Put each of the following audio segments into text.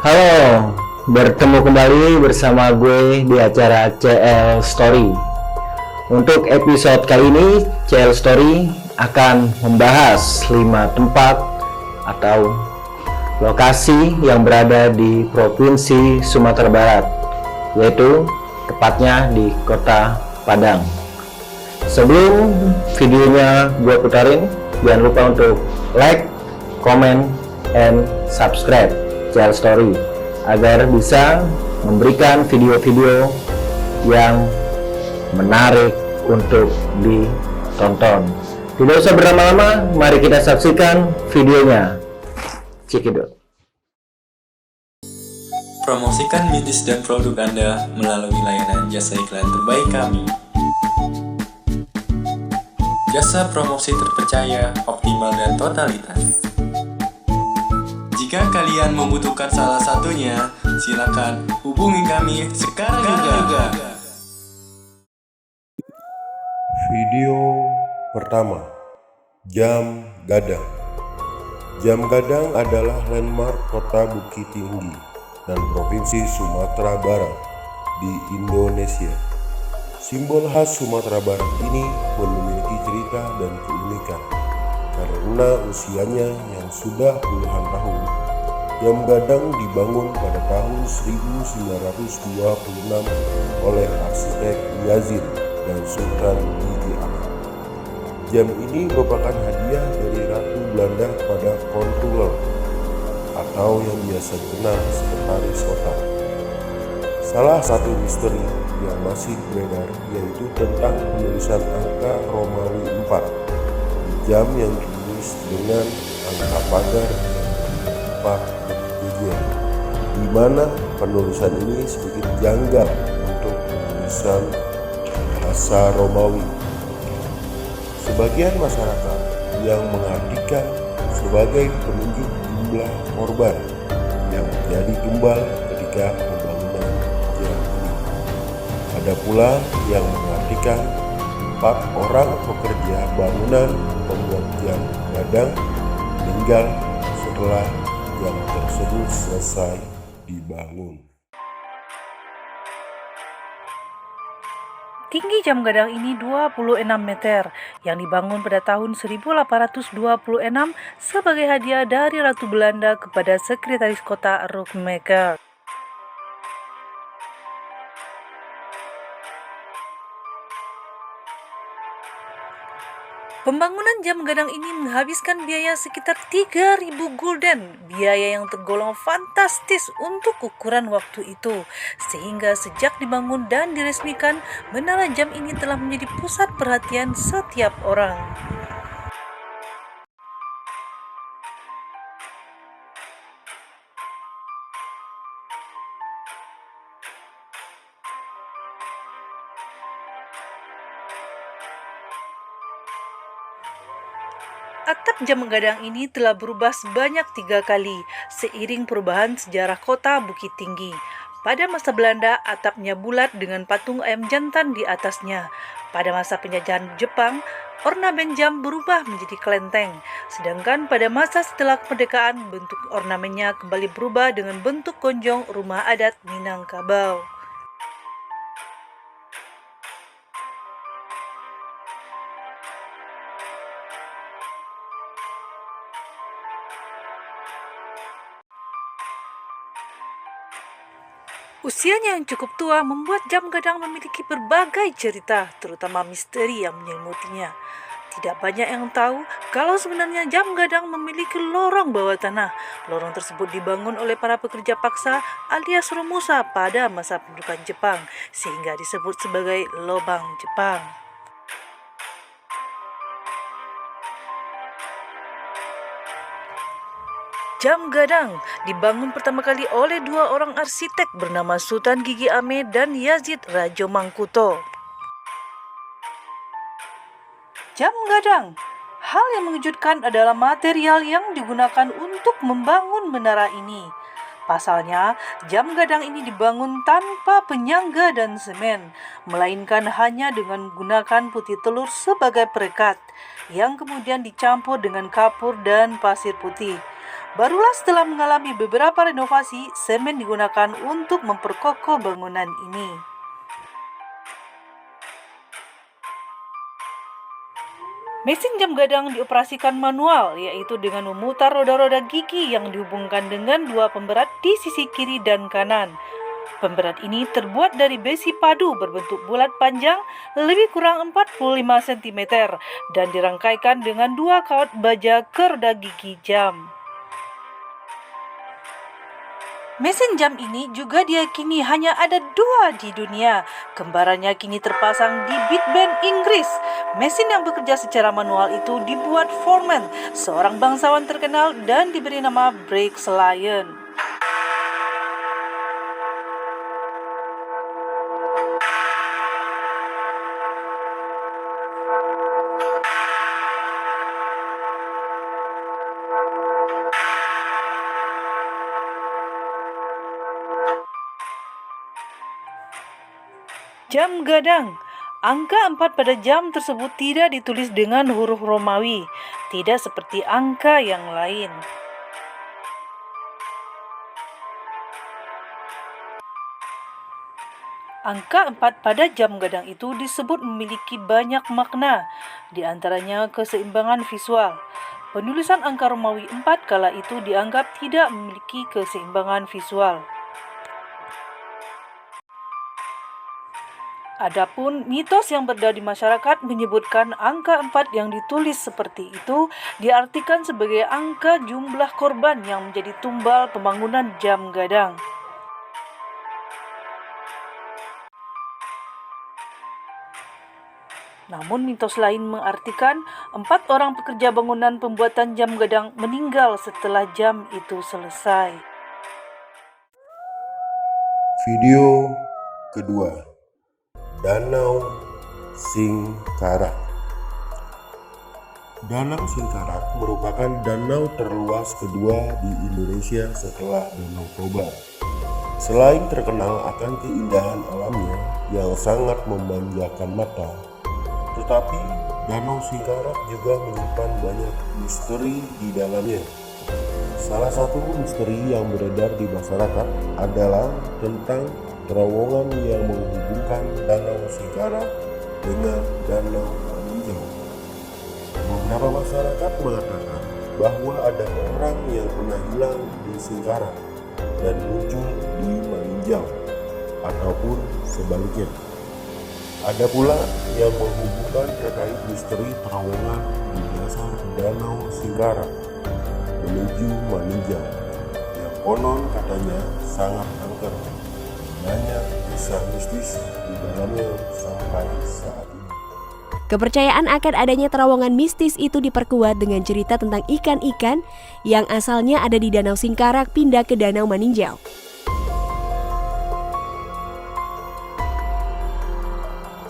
Halo, bertemu kembali bersama gue di acara CL Story. Untuk episode kali ini, CL Story akan membahas 5 tempat atau lokasi yang berada di Provinsi Sumatera Barat, yaitu tepatnya di Kota Padang. Sebelum videonya gue putarin, jangan lupa untuk like, comment, and subscribe CL Story agar bisa memberikan video-video yang menarik untuk ditonton. Tidak usah berlama-lama, mari kita saksikan videonya. Cekidot. Promosikan bisnis dan produk Anda melalui layanan jasa iklan terbaik kami. Jasa promosi terpercaya, optimal dan totalitas. Jika kalian membutuhkan salah satunya, silakan hubungi kami sekarang juga. Video pertama, Jam Gadang. Jam Gadang adalah landmark kota Bukit Tinggi dan Provinsi Sumatera Barat di Indonesia. Simbol khas Sumatera Barat ini memiliki cerita dan keunikan. Karena usianya yang sudah puluhan tahun, Jam Gadang dibangun pada tahun 1926 oleh arsitek Yazid dan Sultan Gigi Amet. Jam ini merupakan hadiah dari Ratu Belanda kepada Controller atau yang biasa dikenal sekretaris kota. Salah satu misteri yang masih beredar yaitu tentang penulisan angka Romawi 4 jam yang ditulis dengan angka pagar yang 4 jejer, di mana penulisan ini sedikit janggal untuk penulisan bahasa Romawi. Sebagian masyarakat yang mengartikan sebagai penunjuk jumlah korban yang menjadi tumbal ketika pembangunan jam ini. Ada pula yang mengartikan 4 orang pekerja bangunan pembuat jam gadang meninggal setelah jam tersebut selesai dibangun. Tinggi jam gadang ini 26 meter yang dibangun pada tahun 1826 sebagai hadiah dari Ratu Belanda kepada Sekretaris Kota Rockmaker. Pembangunan jam gadang ini menghabiskan biaya sekitar 3.000 gulden, biaya yang tergolong fantastis untuk ukuran waktu itu. Sehingga sejak dibangun dan diresmikan, menara jam ini telah menjadi pusat perhatian setiap orang. Atap jam gadang ini telah berubah sebanyak 3 kali seiring perubahan sejarah kota Bukit Tinggi. Pada masa Belanda, atapnya bulat dengan patung ayam jantan di atasnya. Pada masa penjajahan Jepang, ornamen jam berubah menjadi kelenteng. Sedangkan pada masa setelah kemerdekaan, bentuk ornamennya kembali berubah dengan bentuk gonjong rumah adat Minangkabau. Usianya yang cukup tua membuat jam gadang memiliki berbagai cerita, terutama misteri yang menyelimutinya. Tidak banyak yang tahu kalau sebenarnya jam gadang memiliki lorong bawah tanah. Lorong tersebut dibangun oleh para pekerja paksa alias Romusa pada masa pendudukan Jepang, sehingga disebut sebagai lobang Jepang. Jam gadang dibangun pertama kali oleh 2 orang arsitek bernama Sultan Gigi Amet dan Yazid Rajo Mangkuto. Jam gadang, hal yang mengejutkan adalah material yang digunakan untuk membangun menara ini. Pasalnya, jam gadang ini dibangun tanpa penyangga dan semen, melainkan hanya dengan menggunakan putih telur sebagai perekat, yang kemudian dicampur dengan kapur dan pasir putih. Barulah setelah mengalami beberapa renovasi, semen digunakan untuk memperkokoh bangunan ini. Mesin jam gadang dioperasikan manual, yaitu dengan memutar roda-roda gigi yang dihubungkan dengan dua pemberat di sisi kiri dan kanan. Pemberat ini terbuat dari besi padu berbentuk bulat panjang lebih kurang 45 cm dan dirangkaikan dengan dua kawat baja ke roda gigi jam. Mesin jam ini juga diyakini hanya ada dua di dunia. Kembarannya kini terpasang di Big Ben, Inggris. Mesin yang bekerja secara manual itu dibuat Foreman, seorang bangsawan terkenal, dan diberi nama Briggs Lion. Jam gadang. Angka 4 pada jam tersebut tidak ditulis dengan huruf Romawi, tidak seperti angka yang lain. Angka 4 pada jam gadang itu disebut memiliki banyak makna, di antaranya keseimbangan visual. Penulisan angka Romawi 4 kala itu dianggap tidak memiliki keseimbangan visual. Adapun mitos yang beredar di masyarakat menyebutkan angka 4 yang ditulis seperti itu diartikan sebagai angka jumlah korban yang menjadi tumbal pembangunan jam gadang. Namun mitos lain mengartikan 4 orang pekerja bangunan pembuatan jam gadang meninggal setelah jam itu selesai. Video kedua, Danau Singkarak. Danau Singkarak merupakan danau terluas kedua di Indonesia setelah Danau Toba. Selain terkenal akan keindahan alamnya yang sangat memanjakan mata, tetapi Danau Singkarak juga menyimpan banyak misteri di dalamnya. Salah satu misteri yang beredar di masyarakat adalah tentang terowongan yang menghubungkan Danau Singkarak dengan Danau Maninjau. Beberapa masyarakat mengatakan bahwa ada orang yang pernah hilang di Singkarak dan muncul di Maninjau, ataupun sebaliknya. Ada pula yang menghubungkan terkait misteri terowongan di dasar Danau Singkarak menuju Maninjau yang konon katanya sangat angker. Banyak kisah mistis di dalamnya sampai saat ini. Kepercayaan akan adanya terowongan mistis itu diperkuat dengan cerita tentang ikan-ikan yang asalnya ada di Danau Singkarak pindah ke Danau Maninjau.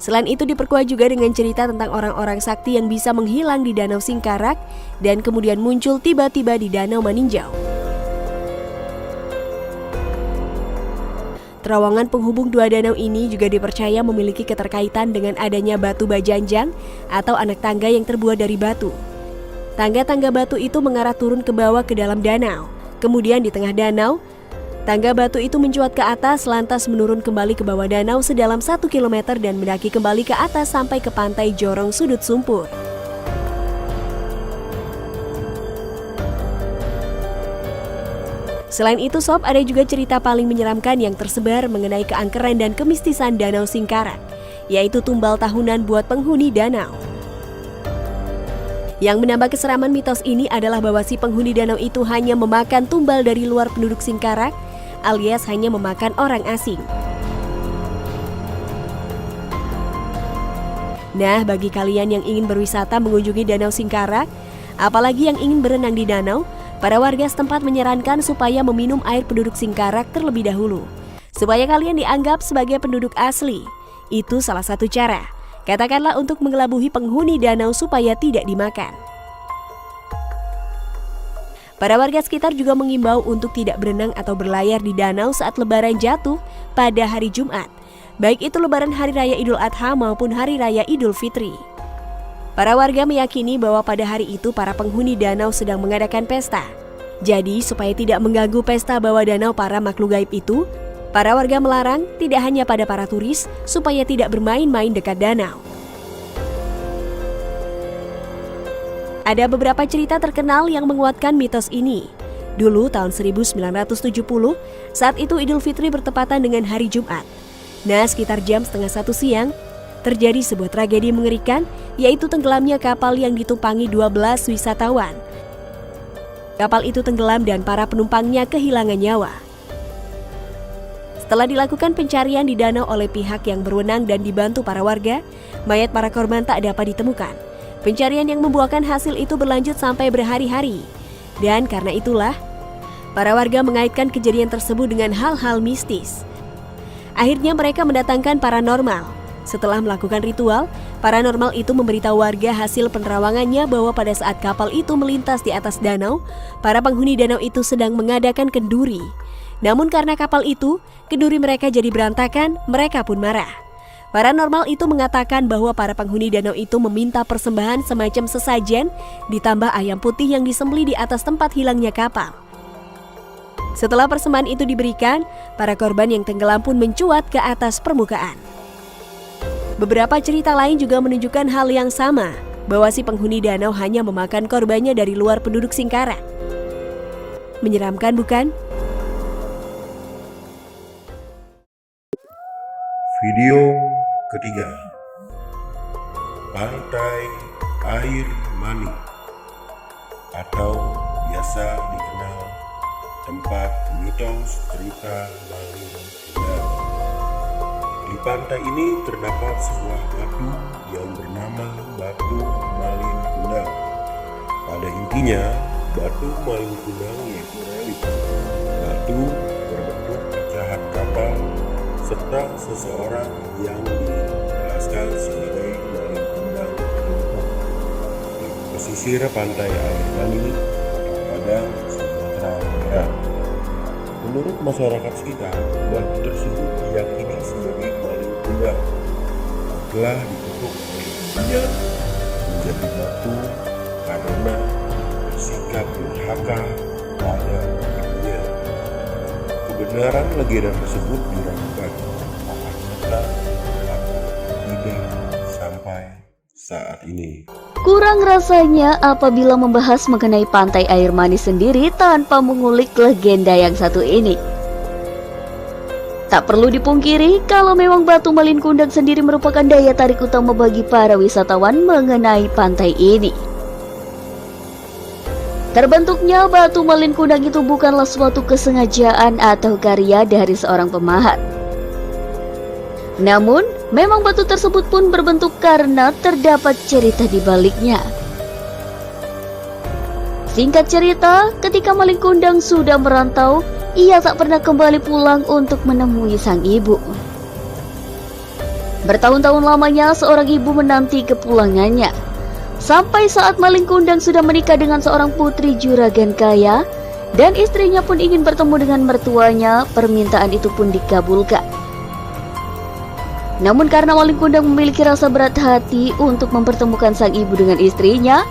Selain itu diperkuat juga dengan cerita tentang orang-orang sakti yang bisa menghilang di Danau Singkarak dan kemudian muncul tiba-tiba di Danau Maninjau. Terowongan penghubung dua danau ini juga dipercaya memiliki keterkaitan dengan adanya batu bajanjang atau anak tangga yang terbuat dari batu. Tangga-tangga batu itu mengarah turun ke bawah ke dalam danau. Kemudian di tengah danau, tangga batu itu mencuat ke atas lantas menurun kembali ke bawah danau sedalam 1 km dan mendaki kembali ke atas sampai ke pantai Jorong Sudut Sumpur. Selain itu Sob, ada juga cerita paling menyeramkan yang tersebar mengenai keangkeran dan kemistisan Danau Singkarak, yaitu tumbal tahunan buat penghuni danau. Yang menambah keseraman mitos ini adalah bahwa si penghuni danau itu hanya memakan tumbal dari luar penduduk Singkarak, alias hanya memakan orang asing. Nah, bagi kalian yang ingin berwisata mengunjungi Danau Singkarak, apalagi yang ingin berenang di danau, para warga setempat menyarankan supaya meminum air penduduk Singkarak terlebih dahulu, supaya kalian dianggap sebagai penduduk asli. Itu salah satu cara, katakanlah untuk mengelabuhi penghuni danau supaya tidak dimakan. Para warga sekitar juga mengimbau untuk tidak berenang atau berlayar di danau saat lebaran jatuh pada hari Jumat, baik itu lebaran Hari Raya Idul Adha maupun Hari Raya Idul Fitri. Para warga meyakini bahwa pada hari itu para penghuni danau sedang mengadakan pesta. Jadi, supaya tidak mengganggu pesta bawah danau para makhluk gaib itu, para warga melarang tidak hanya pada para turis supaya tidak bermain-main dekat danau. Ada beberapa cerita terkenal yang menguatkan mitos ini. Dulu tahun 1970, saat itu Idul Fitri bertepatan dengan hari Jumat. Nah, sekitar jam 12:30 siang, terjadi sebuah tragedi mengerikan, yaitu tenggelamnya kapal yang ditumpangi 12 wisatawan. Kapal itu tenggelam dan para penumpangnya kehilangan nyawa. Setelah dilakukan pencarian di danau oleh pihak yang berwenang dan dibantu para warga, mayat para korban tak dapat ditemukan. Pencarian yang membuahkan hasil itu berlanjut sampai berhari-hari. Dan karena itulah, para warga mengaitkan kejadian tersebut dengan hal-hal mistis. Akhirnya mereka mendatangkan paranormal. Setelah melakukan ritual, paranormal itu memberitahu warga hasil penerawangannya bahwa pada saat kapal itu melintas di atas danau, para penghuni danau itu sedang mengadakan kenduri. Namun karena kapal itu, kenduri mereka jadi berantakan, mereka pun marah. Paranormal itu mengatakan bahwa para penghuni danau itu meminta persembahan semacam sesajen ditambah ayam putih yang disembelih di atas tempat hilangnya kapal. Setelah persembahan itu diberikan, para korban yang tenggelam pun mencuat ke atas permukaan. Beberapa cerita lain juga menunjukkan hal yang sama, bahwa si penghuni danau hanya memakan korbannya dari luar penduduk Singkarak. Menyeramkan bukan? Video ketiga, Pantai Air Mani atau biasa dikenal tempat mitos cerita Malin Kundang. Di pantai ini terdapat sebuah batu yang bernama Batu Malin Kundang. Pada intinya, Batu Malin Kundang yaitu relik batu berbentuk pecahan kapal serta seseorang yang dijelaskan sebagai Malin Kundang lumpuh di pesisir pantai Air Mani, Padang, Sumatera Barat. Menurut masyarakat sekitar, batu tersebut diyakini sebagai Malin Kundang telah diketuk oleh ibunya menjadi batu karena bersikap durhaka pada ibunya. Kebenaran legenda tersebut diragukan apakah benar atau tidak sampai saat ini. Kurang rasanya apabila membahas mengenai Pantai Air Mani sendiri tanpa mengulik legenda yang satu ini. Tak perlu dipungkiri kalau memang Batu Malin Kundang sendiri merupakan daya tarik utama bagi para wisatawan mengenai pantai ini. Terbentuknya Batu Malin Kundang itu bukanlah suatu kesengajaan atau karya dari seorang pemahat. Namun, memang batu tersebut pun berbentuk karena terdapat cerita di baliknya. Singkat cerita, ketika Malin Kundang sudah merantau, ia tak pernah kembali pulang untuk menemui sang ibu. Bertahun-tahun lamanya seorang ibu menanti kepulangannya. Sampai saat Malin Kundang sudah menikah dengan seorang putri juragan kaya, dan istrinya pun ingin bertemu dengan mertuanya, permintaan itu pun dikabulkan. Namun karena Malin Kundang memiliki rasa berat hati untuk mempertemukan sang ibu dengan istrinya,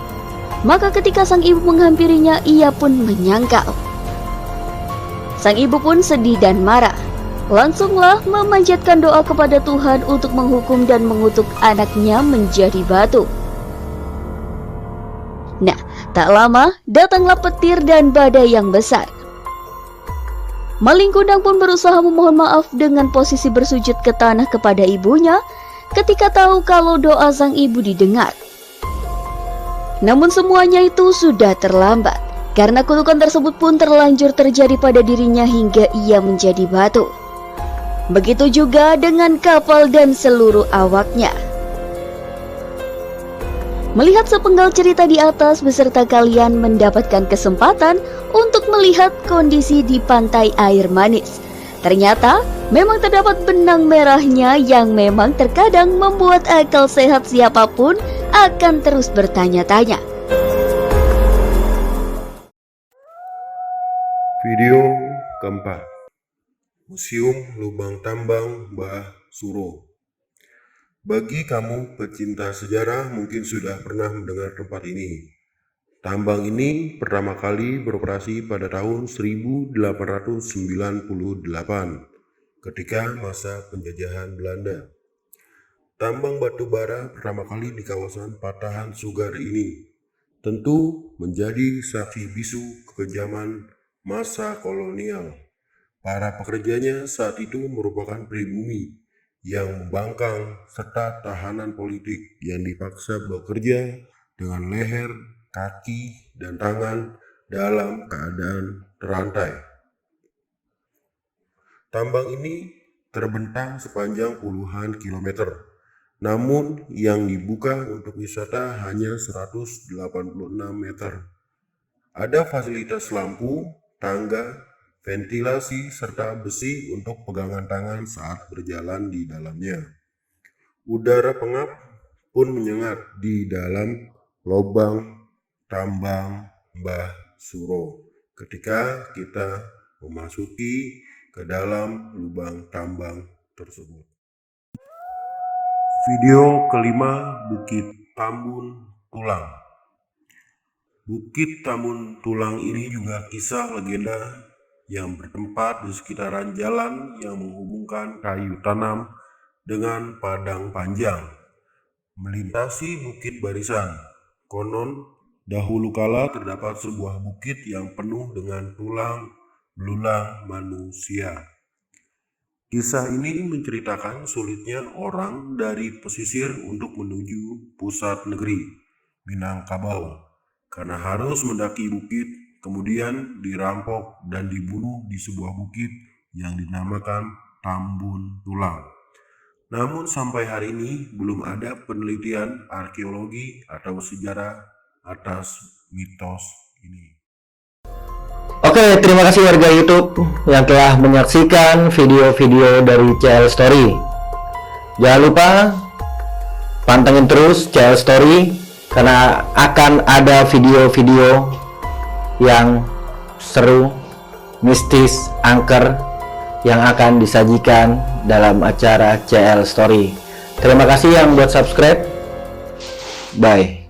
maka ketika sang ibu menghampirinya, ia pun menyangkal. Sang ibu pun sedih dan marah. Langsunglah memanjatkan doa kepada Tuhan untuk menghukum dan mengutuk anaknya menjadi batu. Nah, tak lama datanglah petir dan badai yang besar. Malin Kundang pun berusaha memohon maaf dengan posisi bersujud ke tanah kepada ibunya ketika tahu kalau doa sang ibu didengar. Namun semuanya itu sudah terlambat, karena kutukan tersebut pun terlanjur terjadi pada dirinya hingga ia menjadi batu. Begitu juga dengan kapal dan seluruh awaknya. Melihat sepenggal cerita di atas beserta kalian mendapatkan kesempatan untuk melihat kondisi di Pantai Air Manis. Ternyata memang terdapat benang merahnya yang memang terkadang membuat akal sehat siapapun akan terus bertanya-tanya. Video keempat, Museum Lubang Tambang Mbah Suro. Bagi kamu pecinta sejarah mungkin sudah pernah mendengar tempat ini. Tambang ini pertama kali beroperasi pada tahun 1898 ketika masa penjajahan Belanda. Tambang batu bara pertama kali di kawasan Patahan Sugar ini tentu menjadi saksi bisu kekejaman masa kolonial. Para pekerjanya saat itu merupakan pribumi yang membangkang serta tahanan politik yang dipaksa bekerja dengan leher, kaki, dan tangan dalam keadaan terantai. Tambang ini terbentang sepanjang puluhan kilometer, namun yang dibuka untuk wisata hanya 186 meter. Ada fasilitas lampu, tangga, ventilasi, serta besi untuk pegangan tangan saat berjalan di dalamnya. Udara pengap pun menyengat di dalam lubang tambang Mbah Suro ketika kita memasuki ke dalam lubang tambang tersebut. Video kelima, Bukit Tambun Tulang. Bukit Tambun Tulang ini juga kisah legenda yang bertempat di sekitaran jalan yang menghubungkan Kayu Tanam dengan Padang Panjang, melintasi Bukit Barisan. Konon, dahulu kala terdapat sebuah bukit yang penuh dengan tulang belulang manusia. Kisah ini menceritakan sulitnya orang dari pesisir untuk menuju pusat negeri, Minangkabau, karena harus mendaki bukit, kemudian dirampok dan dibunuh di sebuah bukit yang dinamakan Tambun Tulang. Namun sampai hari ini belum ada penelitian arkeologi atau sejarah atas mitos ini. Oke, terima kasih warga YouTube yang telah menyaksikan video-video dari CL Story. Jangan lupa pantengin terus CL Story karena akan ada video-video yang seru, mistis, angker yang akan disajikan dalam acara CL Story. Terima kasih yang buat subscribe. Bye.